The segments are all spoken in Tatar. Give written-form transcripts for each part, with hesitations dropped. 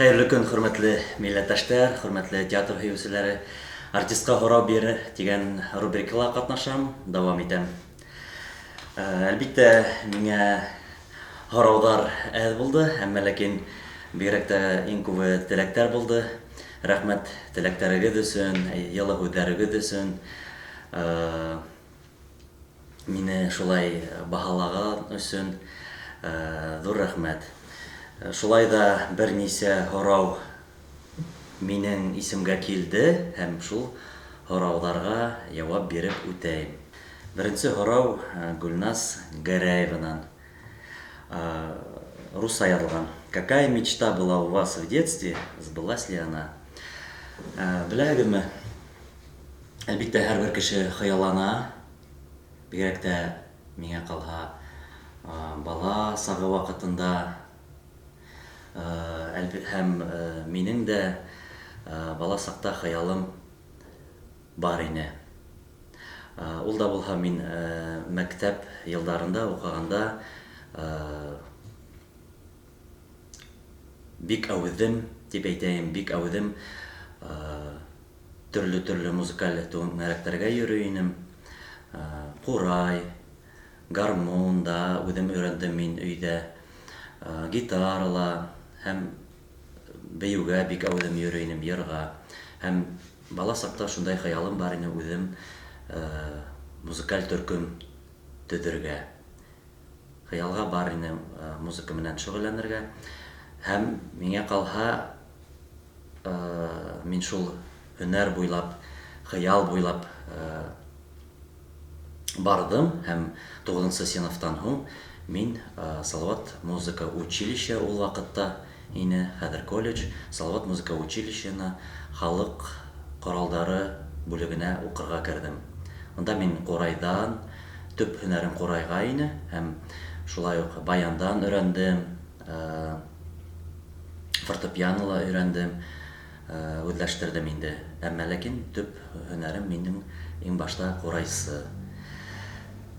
Хәерле көн, хөрмәтле милләттәшләр, хөрмәтле театр һөйүселәре. Артистка һорау бир дигән рубрикала катнашам, дәвам итәм. Әлбиттә, миңа һораудар әз булды, әмма ләкин бигрәк тә иң күбе теләктәр булды. Рәхмәт теләктәрегез өсөн, йылы һүзләрегез өсөн. Мине шулай баһалаган өсөн зур рәхмәт. Шулай да бернисә һорау минең исемгә килде һәм шул һораударга җавап биреп үтәйм. Беренче һорау Гөлназ Гәрәеванан. Русча язылган. Какая мечта была у вас в детстве? Сбылась ли она? Беләгезме? Әлбиттә, һәрбер кеше хыяллана. Бигрәк тә миңа калһа, бала сагы вакытында һәм минең дә бала сакта хыялым бар ине. Ул да булһа, мин мәктәп елларында укыганда бик әүдем, дип әйтәйем, бик әүдем төрле музыкаль түңәрәкләргә йөрөй инем. Курай, гармун да үҙем өйрәндем мин өйдә, гитарала һәм бейеүгә бик әүдем йөрөй инем, йырга. Һәм бала сакта шундай хыялым бар ине үҙем музыкаль төркем төҙөргә. Хыялга бар ине музыка менән шөғөлләнергә. Һәм миңә калһа, мин шул һөнәр буйлап, хыял буйлап бардым һәм 9-нчы сыйныфтан һуң мин Салават музыка училище ул вакытта ине, хәзер колледж, Салават музыка училищена халык коралдары бүлегенә укырга кердем. Монда мин курайдан, төп һөнәрем курайга ине һәм шулай ук баяндан өйрәндем, фортепианола өйрәндем, үзләштердем инде. Әмма ләкин төп һөнәрем минең иң башта курайсы.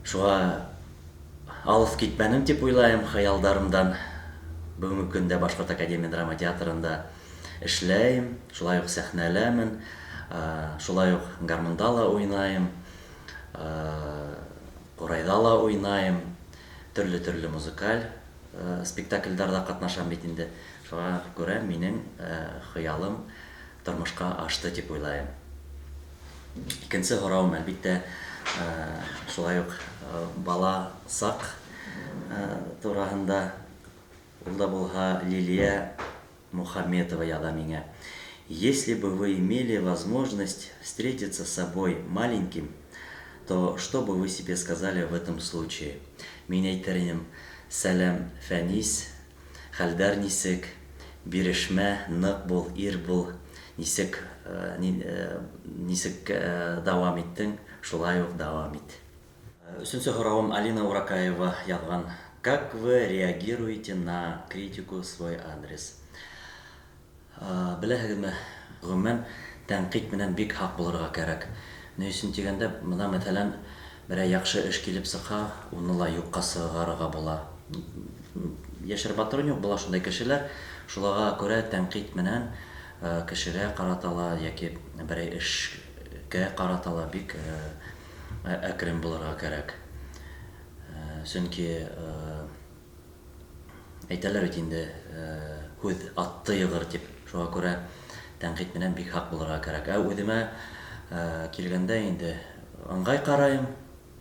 Шуңа алып китмәнем дип уйлайым хыялдарымдан. Бүгенге көндә Башҡорт академия драма театрында эшләйем, шулай ук сәхнәләмен, шулай ук гармунда ла уйнайым, курайда ла уйнайым, төрле музыкаль спектакльдәрдә катнашам бит инде. Шуңа күрә минең хыялым тормошка ашты дип уйлайым. Икенче һорауым, әлбиттә, шулай ук бала сак тураһында. Ул да булһа Лилия Мухаметова яза миңа. Если бы вы имели возможность встретиться с собой маленьким, то что бы вы себе сказали в этом случае? Мин әйтер инем: сәлам, Фәнис, хәлдәр нисек, бирешмә, нык бул, ир бул, нисек дәвам иттең, шулай ук дәвам ит. Өченче һорауым Алина Уракаева язган. Как вы реагируете на критику в свой адрес? Беләһегеҙме, гомумән тәнҡит менән бик һаҡ булырға кәрәк. Ни өсөн тигәндә, мына мәҫәлән, берәй яҡшы эш килеп сыҡһа, уны ла юҡҡа сығарырға була. Йәшер батырын юҡ була шундай кешеләр. Шуларға күрә тәнҡит менән кешегә ҡаратала йәки берәй эшкә ҡаратала бик әкрен булырға кәрәк. Сөнки әйтәләр бит инде, һүҙ атты йығыр тип. Шуға күрә тәнҡит менән бик һаҡ булырға кәрәк. Үҙемә килгәндә инде ыңғай ҡарайым,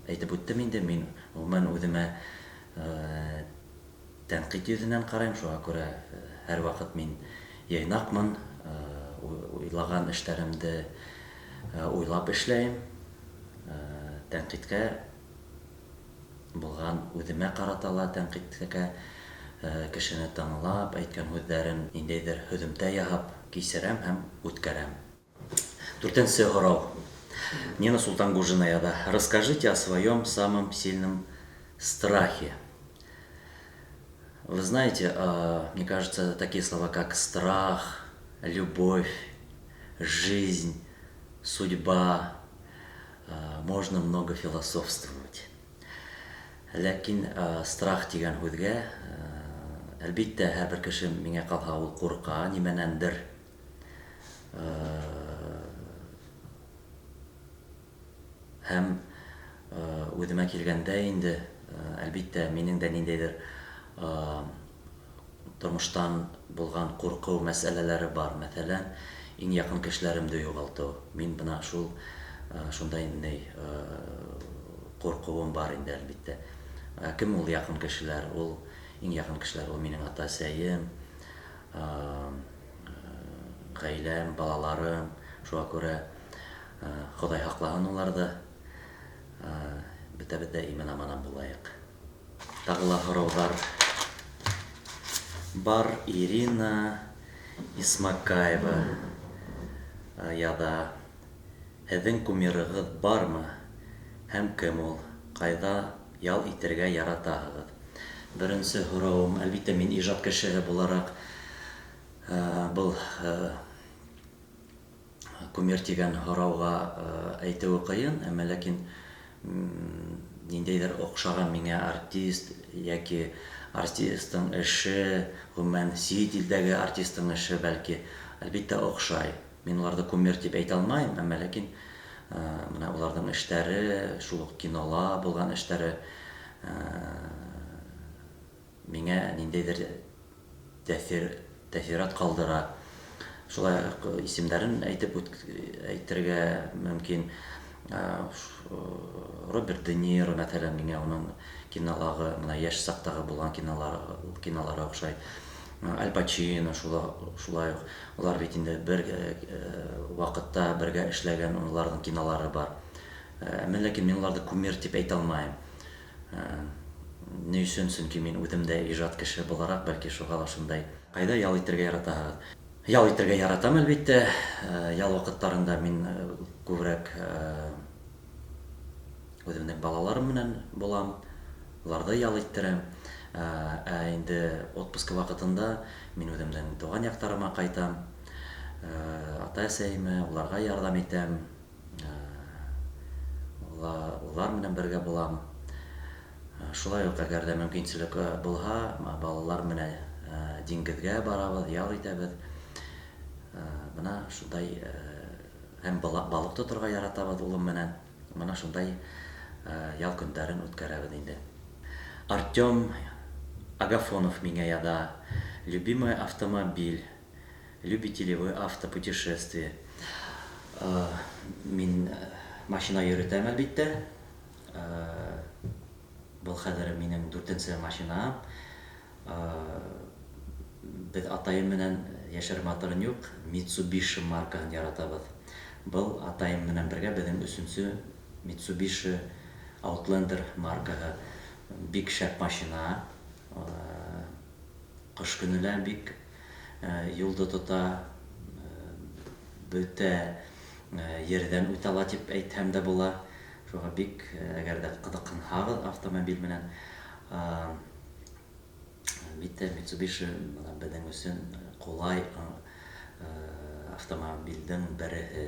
әйтеп үттем инде, мин ғөмүмән үҙемә тәнҡит йөҙөнән ҡарайым. Шуға күрә һәр ваҡыт мин йыйнаҡмын, уйлаған эштәремде уйлап эшләйем. Тәнҡиткә булған үҙемә ҡаратала, тәнҡиткә кешене тыңлап, әйткән һүҙҙәрен ниндәйҙер һөҙөмтә яһап кисерәм һәм үткәрәм. 4-нче һорау. Нина Султангужина яза. Расскажите о своем самом сильном страхе. Вы знаете, мне кажется, такие слова, как страх, любовь, жизнь, судьба, можно много философствовать. Ләкин страх дигән һүҙгә Әлбиттә, һәрбер кеше миңә калһа ул курка нимәнәндер. Һәм үҙемә килгәндә инде, әлбиттә, минең дә ниндәйҙер тормоштан булган куркыу мәсьәләләре бар. Мәҫәлән, иң яҡын кешеләремде юғалтыу. Мин бына шундай ҡурҡыуым бар инде, әлбиттә. Кем ул яҡын кешеләр? Ул иң яҡын кешеләр, ул минең ата-әсәйем, ғаиләм, балаларым. Шуға күрә Хоҙай һаҡлаһын уларҙы. Бөтәбеҙ ҙә имен-аман булайыҡ. Тағы ла һорауҙар бар. Ирина Исмакаева яҙа: һеҙҙең кумирығыҙ бармы? Һәм кем ул? Ҡайҙа ял итергә яратаһығыҙ? Беренсе һорауым, әлбиттә, мин ижад кешеһе булараҡ был кумир тигән һорауға әйтеүе ҡыйын, әммә ләкин ниндәйҙер оҡшаған миңә артист йәки артистың эше, ғөмүмән сит илдәге артистың эше бәлки, әлбиттә, оҡшай. Мин уларҙы кумир тип әйтә алмайым, әммә ләкин уларҙың эштәре, шул уҡ кинола булған эштәре миңә ниндәйҙер тәьҫорат ҡалдыра. Шулай исемдәрен әйтергә мөмкин. Роберт Де Ниро, мәҫәлән, миңә уның кинолағы, йәш саҡтағы булған кинолары оҡшай. Аль Пачино шулай уҡ. Улар бит инде бер ваҡытта бергә эшләгән, уларҙың кинолары бар. Әммә ләкин мин уларҙы кумир тип әйтә алмайым. Ни өсөн? Сөнки мин үҙем дә ижад кеше булараҡ, бәлки шуға ла шундай. Ҡайҙа ял итергә яратаһығыҙ? Ял итергә яратам, әлбиттә. Ял ваҡыттарында мин күберәк үҙемдең балаларым менән булам, уларҙы ял иттерәм. Инде отпуска ваҡытында мин үҙемдең туған яҡтарыма ҡайтам, ата-әсәйемә, уларға ярҙам итәм, улар менән бергә булам. Шулай уҡ, әгәр ҙә мөмкинселек булһа, балалар менән диңгеҙгә барабыҙ, ял итәбеҙ. Бына шундай, һәм балыҡ тоторға яратабыҙ улым менән. Бына шундай ял көндәрен үткәрәбеҙ инде. Артем Агафонов миңә яҙа: любимый автомобиль, любите ли вы автопутешествие? Мин машина йөрөтәм, әлбиттә. Был хәҙер минең 4-нсе машинам. Беҙ атайым менән йәшәр матурын юҡ, Mitsubishi маркаһын яратабыҙ. Был атайым менән бергә беҙҙең 3-нсе Mitsubishi Outlander маркаһы. Бик шәп машина. Ҡыш көнөнә бик юлды тота, бөтә ерҙән үтә ала тип әйтһәм дә була. Шуға бик, әгәр дә ҡыҙыҡһынһағыҙ автомобиль менән, битә Mitsubishi беҙҙең өсөн ҡулай автомобилдең береһе.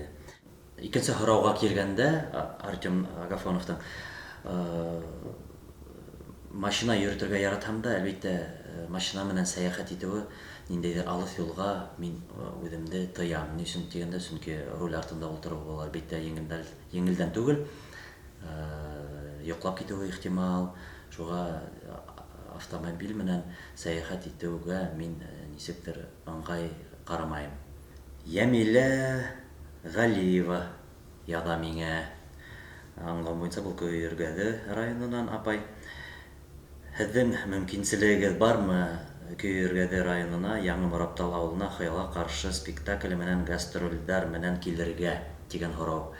Икенсе һорауға килгәндә, Артем Агафоновтың машина йөрөтөргә яратһам да, әлбиттә, машина менән сәйәхәт итеүе ниндәйҙер алыҫ юлға мин үҙемде тыям. Ни өсөн тигәндә, сөнки руль артында ултырыу был әлбиттә еңелдән түгел. Йоҡлап китеүе ихтимал. Шуға автомобиль менән сәйәхәт итеүгә мин нисектер ыңғай ҡарамайым. Йәмилә Ғәлиева яҙа миңә. Аңлауым буйынса, был Көйөргәҙе районынан апай. Һеҙҙең мөмкинселегегеҙ бармы Көйөргәҙе районына, Яңы Мораптал ауылына Хыялға ҡаршы спектакле менән гастролдәр менән килергә тигән һорау.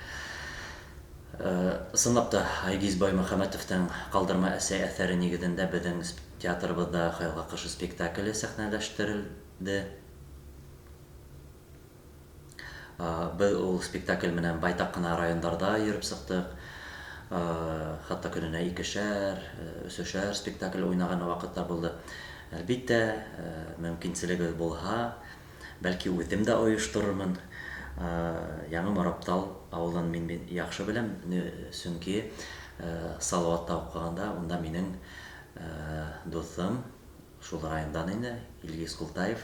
Ысынлап та, Айгиз Баймөхәмәтовтың «Ҡалдырма әсәй» әҫәре нигеҙендә беҙҙең театрыбыҙҙа Хыялға ҡаршы спектакле сәхнәләштерелде. Беҙ ул спектакль менән байтаҡ ҡына райондарда йөрөп сыҡтык. Хатта көнөнә 2-шәр, 3-шәр спектакль уйнаған ваҡыттар булды. Әлбиттә, мөмкинселегеҙ булһа, бәлки үҙем дә ойошторормон. Яңы Мораптал ауылын мин яҡшы беләм, сөнки Салауатта уҡығанда, унда минең дуҫым, шул райондан инде, Илгиз Култаев,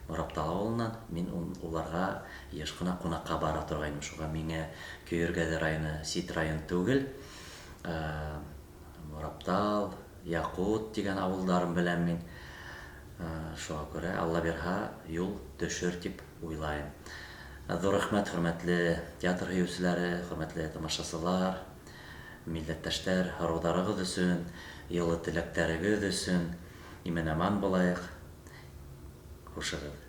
Мораптал авылыннан. Мин уларга еш кына кунакка бара торгайным. Шуга миңа Көергәде районы, Сит район түгел, Мораптал, Якут дигән авылларын беләм мин. Шуңа күрә Алла бирһа, юл төшер дип уйлайм. Зур рәхмәт, хөрмәтле театр һөючеләре, хөрмәтле тамашачылар, милләттәшләр, һорауларыгыз өчен, йылы теләктәрегез өчен. Имен-аман булайык. Хушыгыз.